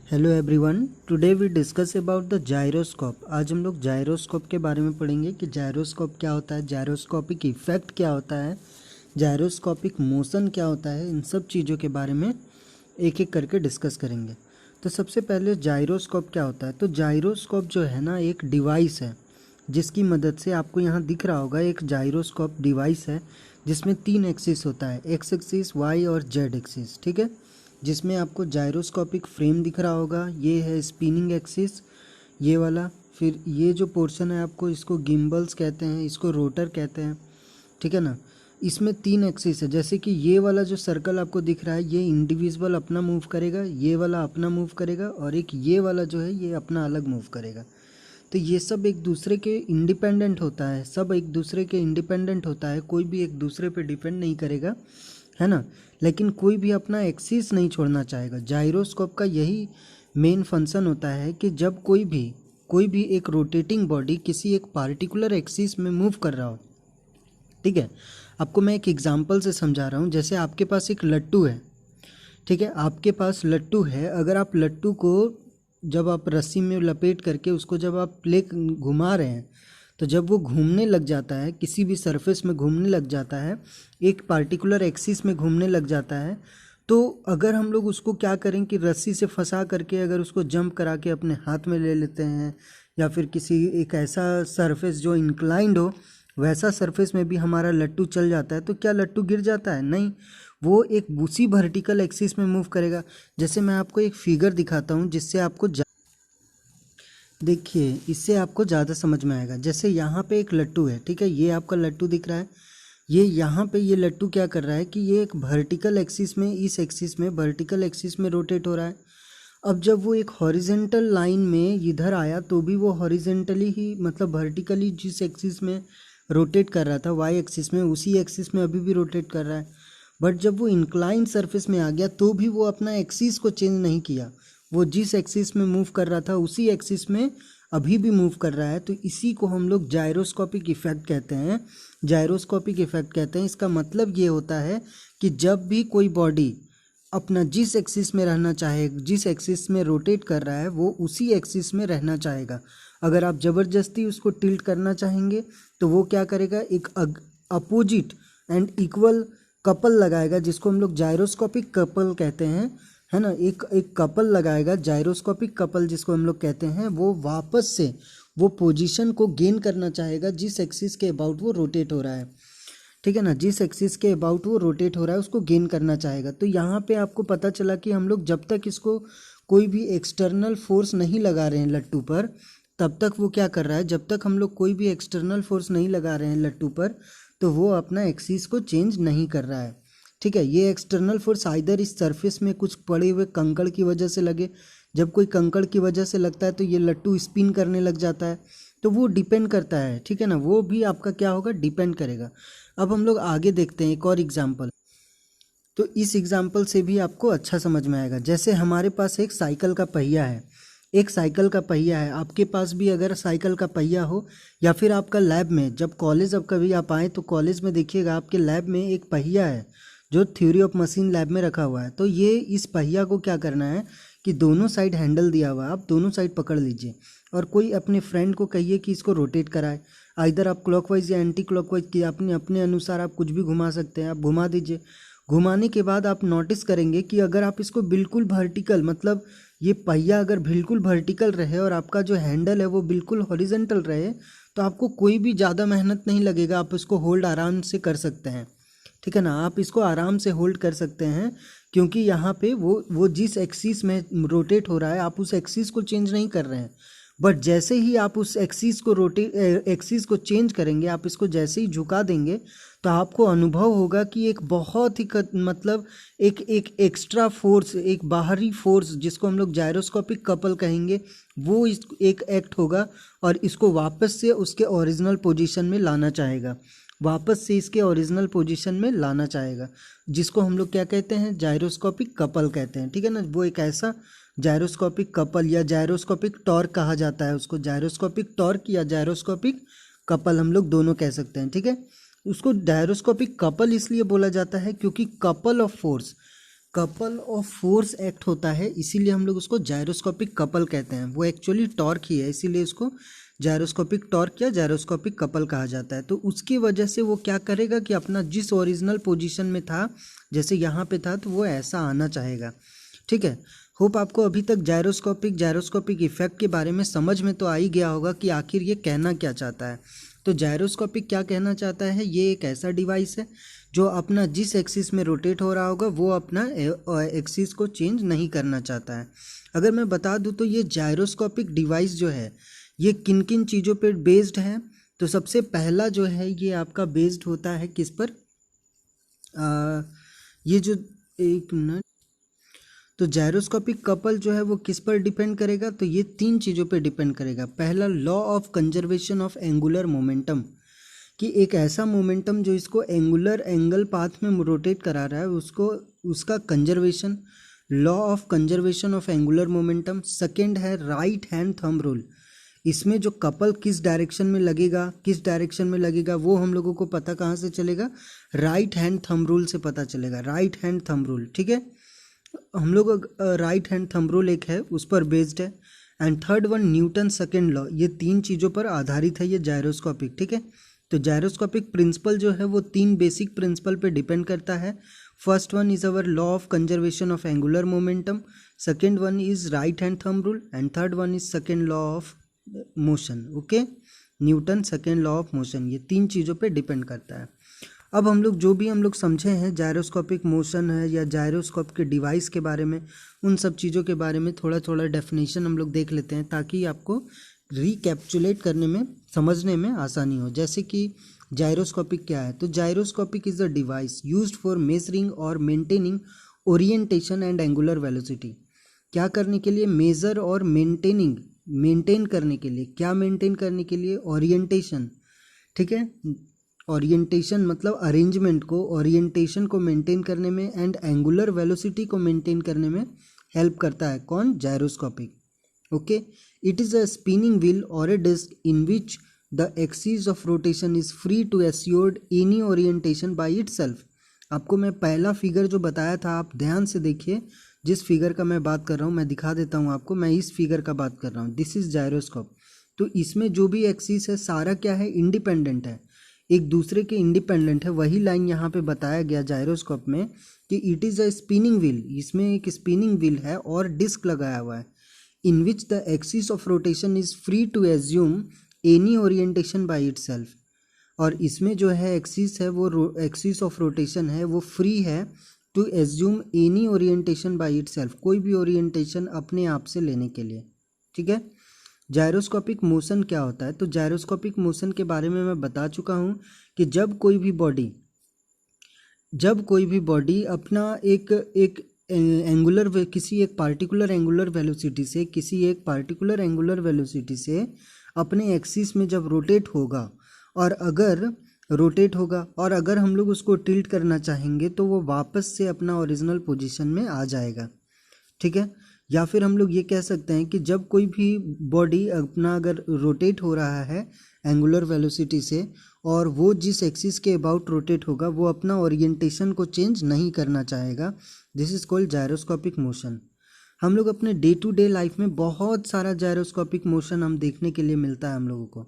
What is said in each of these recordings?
Hello everyone, today we discuss about the gyroscope. आज हम लोग जायरोस्कोप के बारे में पढ़ेंगे कि जायरोस्कोप क्या होता है, जायरोस्कोपिक इफेक्ट क्या होता है, जायरोस्कोपिक मोशन क्या होता है। इन सब चीज़ों के बारे में एक एक करके डिस्कस करेंगे। तो सबसे पहले जायरोस्कोप क्या होता है। तो जायरोस्कोप जो है ना, एक डिवाइस है जिसकी मदद से आपको यहाँ दिख रहा होगा एक जायरोस्कोप डिवाइस है जिसमें 3 एक्सिस होता है, एक्स एक्सिस, वाई और जेड एक्सिस। ठीक है, जिसमें आपको जायरोस्कोपिक फ्रेम दिख रहा होगा। ये है स्पिनिंग एक्सिस, ये वाला। फिर ये जो पोर्शन है आपको, इसको गिम्बल्स कहते हैं, इसको रोटर कहते हैं। ठीक है ना। इसमें 3 एक्सिस है, जैसे कि ये वाला जो सर्कल आपको दिख रहा है, ये इंडिविजुअल अपना मूव करेगा, ये वाला अपना मूव करेगा, और एक ये वाला जो है ये अपना अलग मूव करेगा। तो ये सब एक दूसरे के इंडिपेंडेंट होता है, सब एक दूसरे के इंडिपेंडेंट होता है, कोई भी एक दूसरे पे डिपेंड नहीं करेगा, है ना। लेकिन कोई भी अपना एक्सिस नहीं छोड़ना चाहेगा। जायरोस्कोप का यही मेन फंक्शन होता है कि जब कोई भी एक रोटेटिंग बॉडी किसी एक पार्टिकुलर एक्सिस में मूव कर रहा हो। ठीक है, आपको मैं एक एग्जांपल से समझा रहा हूँ। जैसे आपके पास एक लट्टू है, ठीक है, आपके पास लट्टू है। अगर आप लट्टू को जब आप रस्सी में लपेट करके उसको जब आप प्ले घुमा रहे हैं, तो जब वो घूमने लग जाता है, किसी भी सरफेस में घूमने लग जाता है, एक पार्टिकुलर एक्सिस में घूमने लग जाता है, तो अगर हम लोग उसको क्या करें कि रस्सी से फंसा करके अगर उसको जंप करा के अपने हाथ में ले लेते हैं, या फिर किसी एक ऐसा सरफेस जो इंक्लाइंड हो, वैसा सरफेस में भी हमारा लट्टू चल जाता है, तो क्या लट्टू गिर जाता है? नहीं, वो एक उसी वर्टिकल एक्सिस में मूव करेगा। जैसे मैं आपको एक फिगर दिखाता हूँ जिससे आपको देखिए, इससे आपको ज़्यादा समझ में आएगा। जैसे यहाँ पे एक लट्टू है, ठीक है, ये आपका लट्टू दिख रहा है। ये यहाँ पे ये लट्टू क्या कर रहा है कि ये एक वर्टिकल एक्सिस में, इस एक्सिस में, वर्टिकल एक्सिस में रोटेट हो रहा है। अब जब वो एक हॉरिजेंटल लाइन में इधर आया तो भी वो हॉरिजेंटली ही, मतलब वर्टिकली जिस एक्सिस में रोटेट कर रहा था, वाई एक्सिस में, उसी एक्सिस में अभी भी रोटेट कर रहा है। बट जब वो इंक्लाइन सरफेस में आ गया तो भी वो अपना एक्सिस को चेंज नहीं किया। वो जिस एक्सिस में मूव कर रहा था उसी एक्सिस में अभी भी मूव कर रहा है। तो इसी को हम लोग जायरोस्कोपिक इफेक्ट कहते हैं। जायरोस्कोपिक इफेक्ट कहते हैं। इसका मतलब ये होता है कि जब भी कोई बॉडी अपना जिस एक्सिस में रहना चाहे, जिस एक्सिस में रोटेट कर रहा है, वो उसी एक्सिस में रहना चाहेगा। अगर आप ज़बरदस्ती उसको टिल्ट करना चाहेंगे तो वो क्या करेगा, एक अपोजिट एंड इक्वल कपल लगाएगा, जिसको हम लोग जायरोस्कोपिक कपल कहते हैं, है ना। एक कपल लगाएगा, जायरोस्कोपिक कपल जिसको हम लोग कहते हैं। वो वापस से वो पोजीशन को गेन करना चाहेगा जिस एक्सिस के अबाउट वो रोटेट हो रहा है। ठीक है ना, जिस एक्सिस के अबाउट वो रोटेट हो रहा है उसको गेन करना चाहेगा। तो यहाँ पे आपको पता चला कि हम लोग जब तक इसको कोई भी एक्सटर्नल फोर्स नहीं लगा रहे हैं लट्टू पर, तब तक वो क्या कर रहा है, जब तक हम लोग कोई भी एक्सटर्नल फोर्स नहीं लगा रहे हैं लट्टू पर, तो वो अपना एक्सिस को चेंज नहीं कर रहा है। ठीक है, ये एक्सटर्नल फोर्स आइदर इस सरफेस में कुछ पड़े हुए कंकड़ की वजह से लगे। जब कोई कंकड़ की वजह से लगता है तो ये लट्टू स्पिन करने लग जाता है, तो वो डिपेंड करता है। ठीक है ना, वो भी आपका क्या होगा, डिपेंड करेगा। अब हम लोग आगे देखते हैं एक और एग्जाम्पल। तो इस एग्जाम्पल से भी आपको अच्छा समझ में आएगा। जैसे हमारे पास एक साइकिल का पहिया है, एक साइकिल का पहिया है। आपके पास भी अगर साइकिल का पहिया हो, या फिर आपका लैब में, जब कॉलेज अब कभी आप आएँ तो कॉलेज में देखिएगा आपके लैब में एक पहिया है जो थ्योरी ऑफ मशीन लैब में रखा हुआ है। तो ये इस पहिया को क्या करना है कि दोनों साइड हैंडल दिया हुआ है, आप दोनों साइड पकड़ लीजिए और कोई अपने फ्रेंड को कहिए कि इसको रोटेट कराए। आइदर आप क्लॉकवाइज या एंटी क्लॉकवाइज की अपने अपने अनुसार आप कुछ भी घुमा सकते हैं, आप घुमा दीजिए। घुमाने के बाद आप नोटिस करेंगे कि अगर आप इसको बिल्कुल वर्टिकल, मतलब ये पहिया अगर बिल्कुल वर्टिकल रहे और आपका जो हैंडल है वो बिल्कुल हॉरिजेंटल रहे, तो आपको कोई भी ज़्यादा मेहनत नहीं लगेगा, आप इसको होल्ड आराम से कर सकते हैं। ठीक है ना, आप इसको आराम से होल्ड कर सकते हैं, क्योंकि यहाँ पे वो जिस एक्सिस में रोटेट हो रहा है, आप उस एक्सिस को चेंज नहीं कर रहे हैं। बट जैसे ही आप उस एक्सिस को चेंज करेंगे, आप इसको जैसे ही झुका देंगे, तो आपको अनुभव होगा कि एक बहुत ही मतलब एक एक एक्स्ट्रा फोर्स, एक बाहरी फोर्स जिसको हम लोग जायरोस्कोपिक कपल कहेंगे, वो इस एक एक्ट होगा और इसको वापस से उसके ओरिजिनल पोजीशन में लाना चाहेगा, वापस से इसके ओरिजिनल पोजीशन में लाना चाहेगा, जिसको हम लोग क्या कहते हैं, जायरोस्कोपिक कपल कहते हैं। ठीक है ना, वो एक ऐसा जायरोस्कोपिक कपल या जायरोस्कोपिक टॉर्क कहा जाता है उसको, जायरोस्कोपिक टॉर्क या जायरोस्कोपिक कपल हम लोग दोनों कह सकते हैं। ठीक है, उसको जायरोस्कोपिक कपल इसलिए बोला जाता है क्योंकि couple of force, couple of force act होता है, इसीलिए हम लोग उसको जायरोस्कोपिक कपल कहते हैं। वो एक्चुअली टॉर्क ही है, इसीलिए इसको जायरोस्कोपिक टॉर्क या जायरोस्कोपिक कपल कहा जाता है। तो उसकी वजह से वो क्या करेगा कि अपना जिस ओरिजिनल पोजीशन में था, जैसे यहाँ पे था, तो वो ऐसा आना चाहेगा। ठीक है, होप आपको अभी तक जायरोस्कोपिक इफेक्ट के बारे में समझ में तो आ ही गया होगा कि आखिर ये कहना क्या चाहता है। तो जायरोस्कोपिक क्या कहना चाहता है, ये एक ऐसा डिवाइस है जो अपना जिस एक्सिस में रोटेट हो रहा होगा वो अपना एक्सिस को चेंज नहीं करना चाहता है। अगर मैं बता दूं तो ये जायरोस्कोपिक डिवाइस जो है ये किन किन चीज़ों पर बेस्ड है, तो सबसे पहला जो है ये आपका बेस्ड होता है किस पर, ये जो, एक मिनट, तो जायरोस्कोपिक कपल जो है वो किस पर डिपेंड करेगा, तो ये 3 चीज़ों पे डिपेंड करेगा। पहला, law of conservation of angular momentum, कि एक ऐसा मोमेंटम जो इसको एंगुलर एंगल पाथ में रोटेट करा रहा है उसको, उसका conservation, law of conservation of angular momentum. Second है राइट हैंड थंब रूल, इसमें जो कपल किस डायरेक्शन में लगेगा वो हम लोगों को पता कहाँ से चलेगा, राइट हैंड थंब रूल से पता चलेगा, राइट हैंड थंब रूल। ठीक है, हम लोग राइट हैंड थंब रूल एक है उस पर बेस्ड है। And third one Newton second law, ये 3 चीज़ों पर आधारित है ये जायरोस्कोपिक। ठीक है, तो जायरोस्कोपिक प्रिंसिपल जो है वो 3 बेसिक प्रिंसिपल पे डिपेंड करता है। First one is our law of conservation of angular momentum, second one is right hand thumb rule, and third one is second law of motion. Okay, Newton second law of motion, ये 3 चीज़ों पे depend करता है। अब हम लोग समझे हैं जायरोस्कोपिक मोशन है या जायरोस्कोप के डिवाइस के बारे में, उन सब चीज़ों के बारे में थोड़ा थोड़ा डेफिनेशन हम लोग देख लेते हैं ताकि आपको रिकैप्चुलेट करने में, समझने में आसानी हो। जैसे कि जायरोस्कोपिक क्या है, तो gyroscopic is a device used for measuring और maintaining orientation and angular velocity. क्या करने के लिए, मेजर और मेंटेन करने के लिए, क्या मेंटेन करने के लिए, ओरिएंटेशन। ठीक है, ओरिएंटेशन मतलब अरेंजमेंट को, ओरिएंटेशन को मेंटेन करने में, एंड एंगुलर वेलोसिटी को मेंटेन करने में हेल्प करता है कौन, gyroscopic. Okay, it is a spinning wheel और a disc in which the axis of rotation is free to assured any orientation by itself. आपको मैं पहला फिगर जो बताया था आप ध्यान से देखिए, जिस फिगर का मैं बात कर रहा हूँ मैं दिखा देता हूँ आपको, मैं इस फिगर का बात कर रहा हूँ, दिस इज जायरोस्कोप। तो इसमें जो भी एक्सिस है सारा क्या है, इंडिपेंडेंट है, एक दूसरे के इंडिपेंडेंट है। वही लाइन यहाँ पे बताया गया जायरोस्कोप में कि it is a spinning wheel, इसमें एक स्पिनिंग व्हील है और डिस्क लगाया हुआ है, in which the axis of rotation is free to assume any orientation by itself. और इसमें जो है एक्सिस है वो एक्सिस ऑफ रोटेशन है वो फ्री है to assume any orientation by itself, कोई भी ओरिएंटेशन अपने आप से लेने के लिए। ठीक है, जायरोस्कोपिक मोशन क्या होता है, तो जायरोस्कोपिक मोशन के बारे में मैं बता चुका हूँ कि जब कोई भी बॉडी अपना एक एंगुलर, किसी एक पार्टिकुलर एंगुलर वेलोसिटी से अपने एक्सिस में जब रोटेट होगा और अगर हम लोग उसको टिल्ट करना चाहेंगे तो वो वापस से अपना ओरिजिनल पोजीशन में आ जाएगा। ठीक है, या फिर हम लोग ये कह सकते हैं कि जब कोई भी बॉडी अपना अगर रोटेट हो रहा है एंगुलर वेलोसिटी से और वो जिस एक्सिस के अबाउट रोटेट होगा वो अपना ओरिएंटेशन को चेंज नहीं करना चाहेगा, this is called gyroscopic motion. हम लोग अपने डे टू डे लाइफ में बहुत सारा जायरोस्कोपिक मोशन हम देखने के लिए मिलता है हम लोगों को।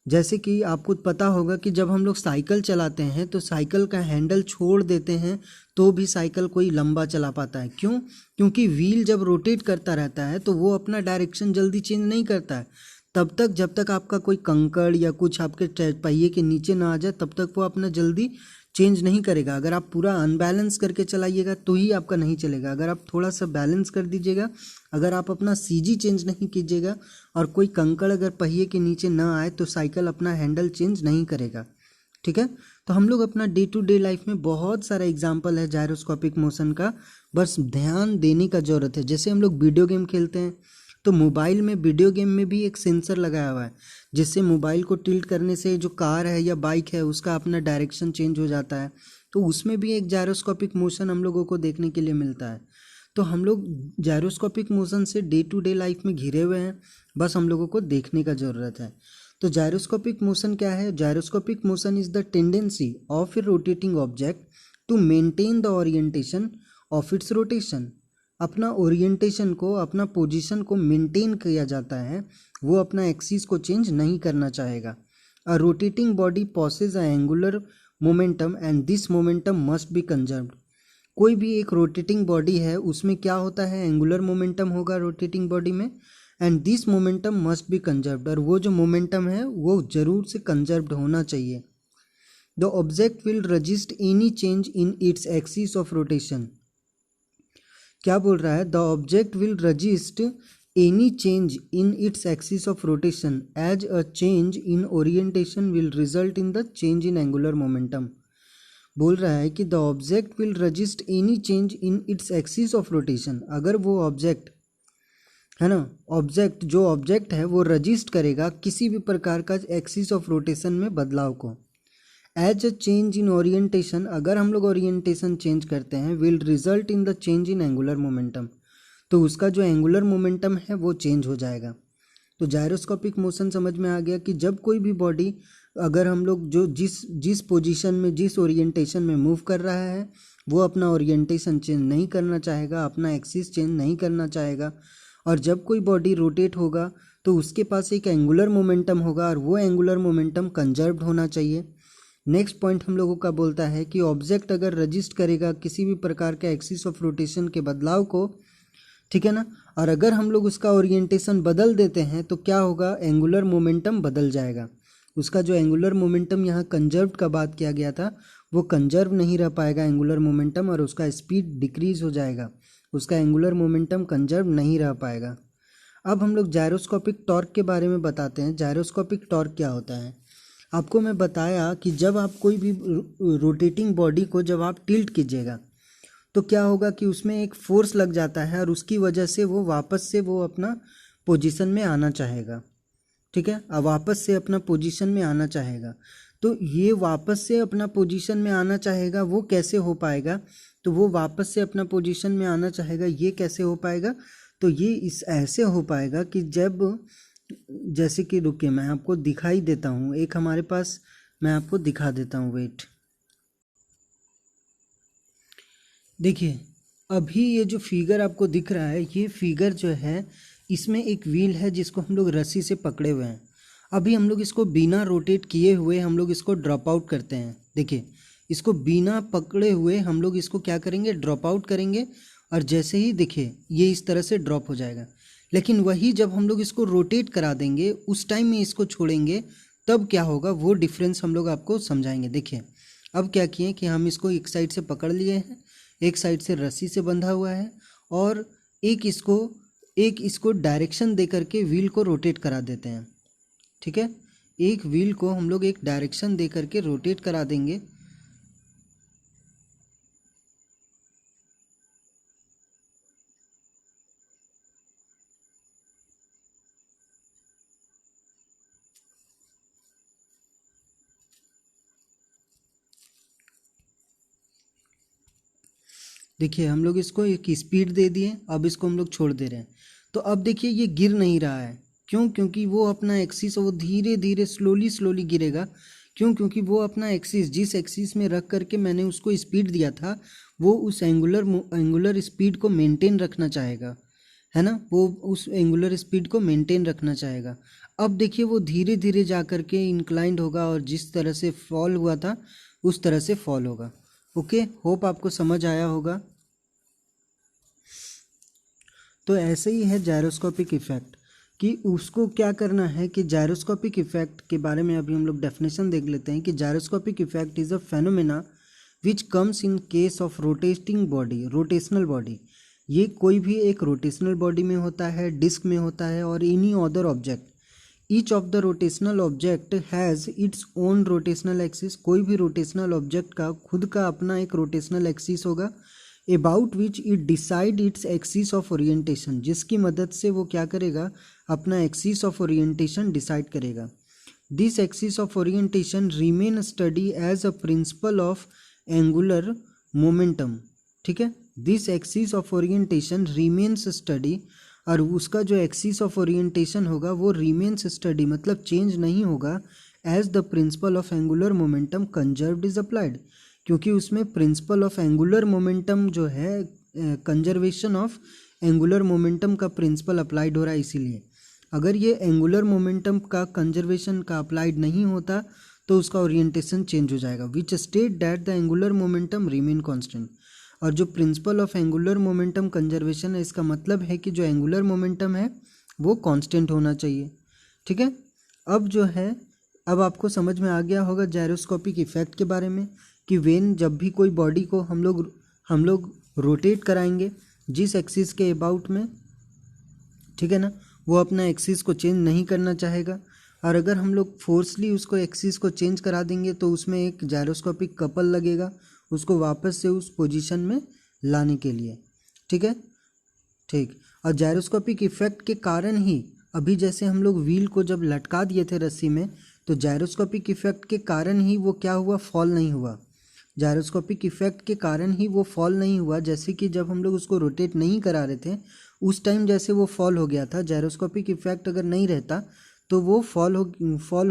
जैसे कि आपको पता होगा कि जब हम लोग साइकिल चलाते हैं तो साइकिल का हैंडल छोड़ देते हैं तो भी साइकिल कोई लंबा चला पाता है, क्यों, क्योंकि व्हील जब रोटेट करता रहता है तो वो अपना डायरेक्शन जल्दी चेंज नहीं करता है, तब तक जब तक आपका कोई कंकड़ या कुछ आपके पहिए के नीचे ना आ जाए तब तक वो अपना जल्दी चेंज नहीं करेगा। अगर आप पूरा अनबैलेंस करके चलाइएगा तो ही आपका नहीं चलेगा, अगर आप थोड़ा सा बैलेंस कर दीजिएगा, अगर आप अपना सीजी चेंज नहीं कीजिएगा और कोई कंकड़ अगर पहिए के नीचे ना आए तो साइकिल अपना हैंडल चेंज नहीं करेगा। ठीक है, तो हम लोग अपना डे टू डे लाइफ में बहुत सारा एग्जाम्पल है जायरोस्कोपिक मोशन का, बस ध्यान देने का ज़रूरत है। जैसे हम लोग वीडियो गेम खेलते हैं तो मोबाइल में, वीडियो गेम में भी एक सेंसर लगाया हुआ है जिससे मोबाइल को टिल्ट करने से जो कार है या बाइक है उसका अपना डायरेक्शन चेंज हो जाता है, तो उसमें भी एक जायरोस्कोपिक मोशन हम लोगों को देखने के लिए मिलता है। तो हम लोग जायरोस्कोपिक मोशन से डे टू डे लाइफ में घिरे हुए हैं, बस हम लोगों को देखने का ज़रूरत है। तो जायरोस्कोपिक मोशन क्या है, gyroscopic motion is the tendency of a rotating object to maintain the orientation of its rotation. अपना ओरिएंटेशन को, अपना पोजीशन को मेंटेन किया जाता है, वो अपना एक्सिस को चेंज नहीं करना चाहेगा। A rotating body possess a angular momentum and this momentum must be conserved. कोई भी एक रोटेटिंग बॉडी है उसमें क्या होता है, एंगुलर मोमेंटम होगा रोटेटिंग बॉडी में, and this momentum must be conserved, और वो जो मोमेंटम है वो जरूर से कंजर्व्ड होना चाहिए। The object will resist any change in its axis of rotation. क्या बोल रहा है, the object will resist any change in its axis of rotation as a change in orientation will result in the change in angular momentum. बोल रहा है कि the object will resist any change in its axis of rotation. अगर वो object है ना, object जो object है वो रजिस्ट करेगा किसी भी प्रकार का एक्सिस ऑफ रोटेशन में बदलाव को। As a change in orientation, अगर हम लोग ओरिएंटेशन चेंज करते हैं, will result in the change in angular momentum, तो उसका जो एंगुलर मोमेंटम है वो चेंज हो जाएगा। तो जायरोस्कोपिक मोशन समझ में आ गया कि जब कोई भी बॉडी, अगर हम लोग जो जिस पोजीशन में, जिस ओरिएंटेशन में मूव कर रहा है, वो अपना ओरिएंटेशन चेंज नहीं करना चाहेगा, अपना एक्सिस चेंज नहीं करना चाहेगा। और जब कोई बॉडी रोटेट होगा तो उसके पास एक एंगुलर मोमेंटम होगा और वो एंगुलर मोमेंटम कंजर्व्ड होना चाहिए। नेक्स्ट पॉइंट हम लोगों का बोलता है कि ऑब्जेक्ट अगर रजिस्ट करेगा किसी भी प्रकार के एक्सिस ऑफ रोटेशन के बदलाव को, ठीक है ना, और अगर हम लोग उसका ओरिएंटेशन बदल देते हैं तो क्या होगा, एंगुलर मोमेंटम बदल जाएगा। उसका जो एंगुलर मोमेंटम यहाँ कंजर्व्ड का बात किया गया था वो कंजर्व नहीं रह पाएगा एंगुलर मोमेंटम, और उसका स्पीड डिक्रीज हो जाएगा, उसका एंगुलर मोमेंटम कंजर्व नहीं रह पाएगा। अब हम लोग जायरोस्कोपिक टॉर्क के बारे में बताते हैं। जायरोस्कोपिक टॉर्क क्या होता है, आपको मैं बताया कि जब आप कोई भी रोटेटिंग बॉडी को जब आप टिल्ट कीजिएगा तो क्या होगा कि उसमें एक फोर्स लग जाता है और उसकी वजह से वो वापस से वो अपना पोजीशन में आना चाहेगा, ठीक है, अब वापस से अपना पोजीशन में आना चाहेगा। तो ये वापस से अपना पोजीशन में आना चाहेगा, वो कैसे हो पाएगा, तो वो वापस से अपना पोजीशन में आना चाहेगा, ये कैसे हो पाएगा, तो ये इस ऐसे हो पाएगा कि जब, जैसे कि रुकिए मैं आपको दिखाई देता हूँ, एक हमारे पास मैं आपको दिखा देता हूँ, वेट, देखिए अभी ये जो फिगर आपको दिख रहा है, ये फिगर जो है इसमें एक व्हील है जिसको हम लोग रस्सी से पकड़े हुए हैं। अभी हम लोग इसको बिना रोटेट किए हुए हम लोग इसको ड्रॉप आउट करते हैं। देखिए इसको बिना पकड़े हुए हम लोग इसको क्या करेंगे, ड्रॉप आउट करेंगे, और जैसे ही देखिए ये इस तरह से ड्रॉप हो जाएगा। लेकिन वही जब हम लोग इसको रोटेट करा देंगे उस टाइम में इसको छोड़ेंगे तब क्या होगा, वो डिफरेंस हम लोग आपको समझाएंगे। देखिए अब क्या किए कि हम इसको एक साइड से पकड़ लिए हैं, एक साइड से रस्सी से बंधा हुआ है, और एक इसको डायरेक्शन दे करके व्हील को रोटेट करा देते हैं, ठीक है, एक व्हील को हम लोग एक डायरेक्शन दे करके रोटेट करा देंगे। देखिए हम लोग इसको एक स्पीड दे दिए, अब इसको हम लोग छोड़ दे रहे हैं, तो अब देखिए ये गिर नहीं रहा है। क्यों? क्योंकि वो अपना एक्सिस वो धीरे धीरे स्लोली गिरेगा। क्यों? क्योंकि वो अपना एक्सिस, जिस एक्सिस में रख करके मैंने उसको स्पीड दिया था, वो उस एंगुलर स्पीड को मेंटेन रखना चाहेगा, है ना, वो उस एंगुलर स्पीड को मेंटेन रखना चाहेगा। अब देखिए वो धीरे धीरे जा करके इंक्लाइंड होगा और जिस तरह से फॉल हुआ था उस तरह से फॉल होगा। ओके, होप आपको समझ आया होगा। तो ऐसे ही है जायरोस्कोपिक इफेक्ट, कि उसको क्या करना है कि जायरोस्कोपिक इफेक्ट के बारे में अभी हम लोग डेफिनेशन देख लेते हैं कि gyroscopic effect is a phenomena which comes in case of rotating body, rotational body. ये कोई भी एक रोटेशनल बॉडी में होता है, डिस्क में होता है, और any other object. Each of the rotational object has its own rotational axis. कोई भी रोटेशनल ऑब्जेक्ट का खुद का अपना एक रोटेशनल एक्सिस होगा, about which it decide its axis of orientation, जिसकी मदद से वो क्या करेगा, अपना एक्सिस ऑफ ओरिएंटेशन डिसाइड करेगा। This axis of orientation remain steady as a principle of angular momentum, ठीक है, this axis of orientation remains steady, और उसका जो एक्सिस ऑफ ओरिएंटेशन होगा वो रिमेन्स स्टडी मतलब चेंज नहीं होगा, as the principle of angular momentum conserved is applied, क्योंकि उसमें प्रिंसिपल ऑफ एंगुलर मोमेंटम जो है कंजर्वेशन ऑफ एंगुलर मोमेंटम का प्रिंसिपल अप्लाइड हो रहा है इसीलिए। अगर ये एंगुलर मोमेंटम का कंजर्वेशन का अप्लाइड नहीं होता तो उसका ओरिएंटेशन चेंज हो जाएगा, which state that the angular momentum remain constant. और जो principle of angular momentum conservation है, इसका मतलब है कि जो एंगुलर मोमेंटम है वो कांस्टेंट होना चाहिए। ठीक है, अब जो है, अब आपको समझ में आ गया होगा जायरोस्कोपिक इफेक्ट के बारे में कि वेन जब भी कोई बॉडी को हम लोग रोटेट कराएंगे जिस एक्सिस के अबाउट में, ठीक है ना, वो अपना एक्सिस को चेंज नहीं करना चाहेगा। और अगर हम लोग फोर्सली उसको एक्सिस को चेंज करा देंगे तो उसमें एक जायरोस्कोपिक कपल लगेगा उसको वापस से उस पोजीशन में लाने के लिए। ठीक है, ठीक। और जायरोस्कोपिक इफेक्ट के कारण ही अभी जैसे हम लोग व्हील को जब लटका दिए थे रस्सी में, तो जायरोस्कोपिक इफेक्ट के कारण ही वो क्या हुआ, फॉल नहीं हुआ। जायरोस्कोपिक इफेक्ट के कारण ही वो फॉल नहीं हुआ। जैसे कि जब हम लोग उसको रोटेट नहीं करा रहे थे उस टाइम जैसे वो फॉल हो गया था, जायरोस्कोपिक इफेक्ट अगर नहीं रहता तो वो फॉल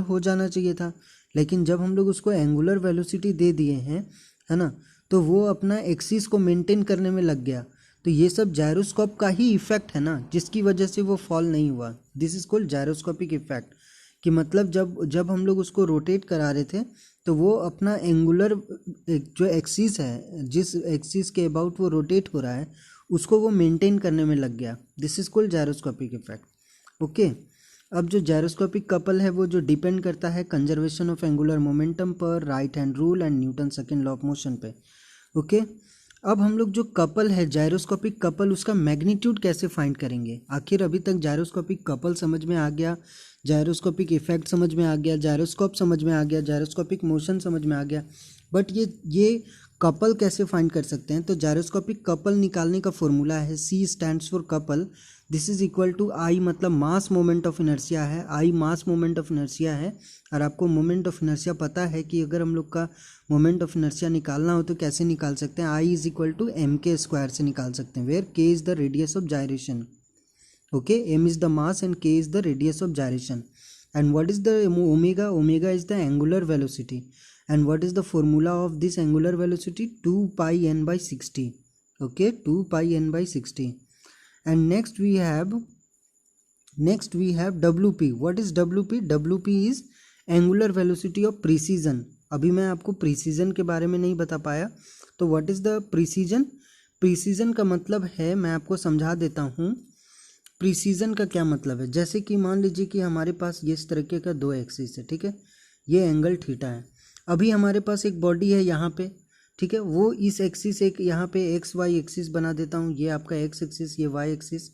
हो जाना चाहिए था। लेकिन जब हम लोग उसको एंगुलर वेलोसिटी दे दिए हैं, है ना, तो वो अपना एक्सिस को मेंटेन करने में लग गया। तो ये सब जायरोस्कोप का ही इफेक्ट है ना, जिसकी वजह से वो फॉल नहीं हुआ। This is called gyroscopic effect. कि मतलब जब हम लोग उसको रोटेट करा रहे थे तो वो अपना एंगुलर जो एक्सिस है, जिस एक्सिस के अबाउट वो रोटेट हो रहा है, उसको वो मेंटेन करने में लग गया। This is called gyroscopic effect. Okay, अब जो जायरोस्कोपिक कपल है वो जो डिपेंड करता है कंजर्वेशन ऑफ एंगुलर मोमेंटम पर, right hand rule and Newton second law of motion पे। ओके, अब हम लोग जो कपल है जायरोस्कोपिक कपल, उसका मैग्नीट्यूड कैसे फाइंड करेंगे। आखिर अभी तक जायरोस्कोपिक कपल समझ में आ गया, जायरोस्कोपिक इफेक्ट समझ में आ गया, जायरोस्कोप समझ में आ गया, जायरोस्कोपिक मोशन समझ में आ गया, बट ये कपल कैसे फाइंड कर सकते हैं। तो जायरोस्कोपिक कपल निकालने का फॉर्मूला है C stands for couple, this is equal to I, मतलब मास मोमेंट ऑफ इनर्शिया है, I mass moment of inertia है। और आपको मोमेंट ऑफ इनर्शिया पता है कि अगर हम लोग का मोमेंट ऑफ इनर्शिया निकालना हो तो कैसे निकाल सकते हैं, I is equal to mk square से निकाल सकते हैं, where k is the radius of gyration. Okay, m is the mass and k is the radius of gyration. And what is the omega, omega is the angular velocity. And what is the formula of this angular velocity? 2 pi n by 60. Okay, 2 pi n by 60. And next we have WP. What is WP? WP is angular velocity of precision. अभी मैं आपको precision के बारे में नहीं बता पाया, तो what is the precision? Precession का मतलब है, मैं आपको समझा देता हूँ प्रीसीजन का क्या मतलब है। जैसे कि मान लीजिए कि हमारे पास ये इस तरीके का दो एक्सिस है, ठीक है, ये एंगल थीटा है। अभी हमारे पास एक बॉडी है यहाँ पे, ठीक है, वो इस एक्सिस एक यहाँ पे एक्स वाई एक्सिस बना देता हूँ, ये आपका एक्स एक्सिस, ये वाई एक्सिस,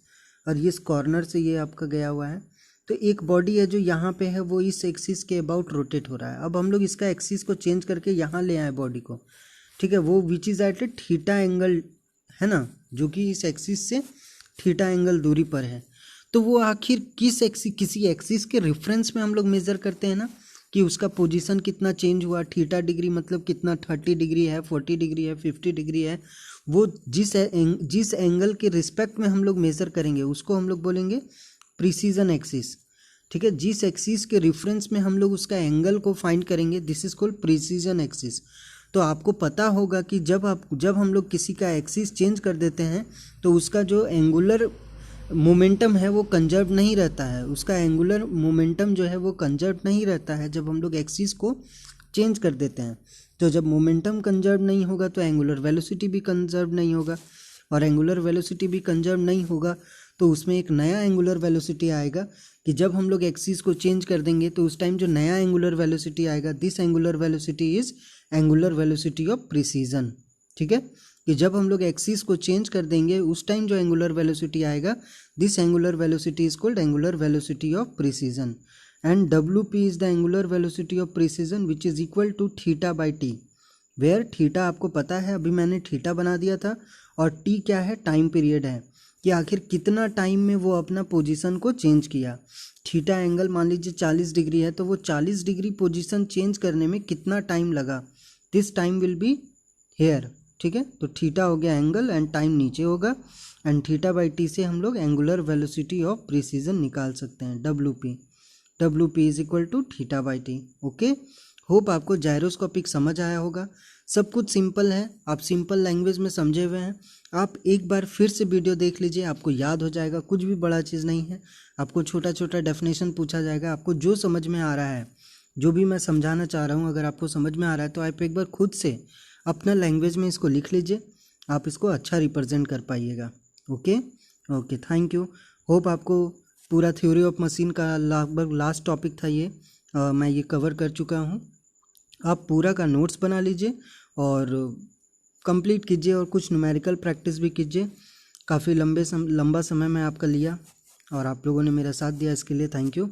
और ये इस कॉर्नर से ये आपका गया हुआ है। तो एक बॉडी है जो यहाँ पे है, वो इस एक्सिस के अबाउट रोटेट हो रहा है। अब हम लोग इसका एक्सिस को चेंज करके यहाँ ले आए बॉडी को, ठीक है, वो which is at a theta angle, है ना, जो कि इस एक्सिस से थीटा एंगल दूरी पर है। तो वो आखिर किसी एक्सिस के रेफरेंस में हम लोग मेज़र करते हैं ना, कि उसका पोजीशन कितना चेंज हुआ, थीटा डिग्री मतलब कितना, 30 डिग्री है, 40 डिग्री है, 50 डिग्री है। वो जिस एंगल के रिस्पेक्ट में हम लोग मेज़र करेंगे उसको हम लोग बोलेंगे प्रीसीजन एक्सिस। ठीक है, जिस एक्सिस के रेफरेंस में हम लोग उसका एंगल को फाइंड करेंगे, this is called precession axis. तो आपको पता होगा कि जब हम लोग किसी का एक्सिस चेंज कर देते हैं तो उसका जो एंगुलर मोमेंटम है वो कंजर्व नहीं रहता है, उसका एंगुलर मोमेंटम जो है वो कंजर्व नहीं रहता है जब हम लोग एक्सिस को चेंज कर देते हैं। तो जब मोमेंटम कंजर्व नहीं होगा तो एंगुलर वेलोसिटी भी कंजर्व नहीं होगा, और एंगुलर वेलोसिटी भी कंजर्व नहीं होगा तो उसमें एक नया एंगुलर वेलोसिटी आएगा कि जब हम लोग एक्सिस को चेंज कर देंगे तो उस टाइम जो नया एंगुलर वेलोसिटी आएगा, this angular velocity is angular velocity of precession. ठीक है, कि जब हम लोग एक्सिस को चेंज कर देंगे उस टाइम जो एंगुलर वेलोसिटी आएगा, this angular velocity is called angular velocity of precession. And WP is the angular velocity of precession which is equal to theta by T, where theta आपको पता है, अभी मैंने थीटा बना दिया था, और टी क्या है, टाइम पीरियड है, कि आखिर कितना टाइम में वो अपना पोजीशन को चेंज किया। थीटा एंगल मान लीजिए 40 डिग्री है, तो वो 40 डिग्री पोजीशन चेंज करने में कितना टाइम लगा, this time will be here. ठीक है, तो थीटा हो गया एंगल एंड टाइम नीचे होगा, एंड थीटा बाई टी से हम लोग एंगुलर वेलोसिटी ऑफ प्रीसीजन निकाल सकते हैं, WP is equal to theta by T. Okay, hope आपको जायरोस्कोपिक समझ आया होगा। सब कुछ सिंपल है, आप सिंपल लैंग्वेज में समझे हुए हैं। आप एक बार फिर से वीडियो देख लीजिए, आपको याद हो जाएगा। कुछ भी बड़ा चीज़ नहीं है, आपको छोटा छोटा डेफिनेशन पूछा जाएगा। आपको जो समझ में आ रहा है, जो भी मैं समझाना चाह रहा हूँ, अगर आपको समझ में आ रहा है तो आप एक बार खुद से अपना लैंग्वेज में इसको लिख लीजिए, आप इसको अच्छा रिप्रेजेंट कर पाइएगा। Okay okay, thank you. Hope आपको पूरा थ्योरी ऑफ मशीन का लगभग लास्ट टॉपिक था ये, मैं ये कवर कर चुका हूँ। आप पूरा का नोट्स बना लीजिए और कंप्लीट कीजिए, और कुछ न्यूमेरिकल प्रैक्टिस भी कीजिए। काफ़ी लंबा समय मैं आपका लिया और आप लोगों ने मेरा साथ दिया, इसके लिए थैंक यू।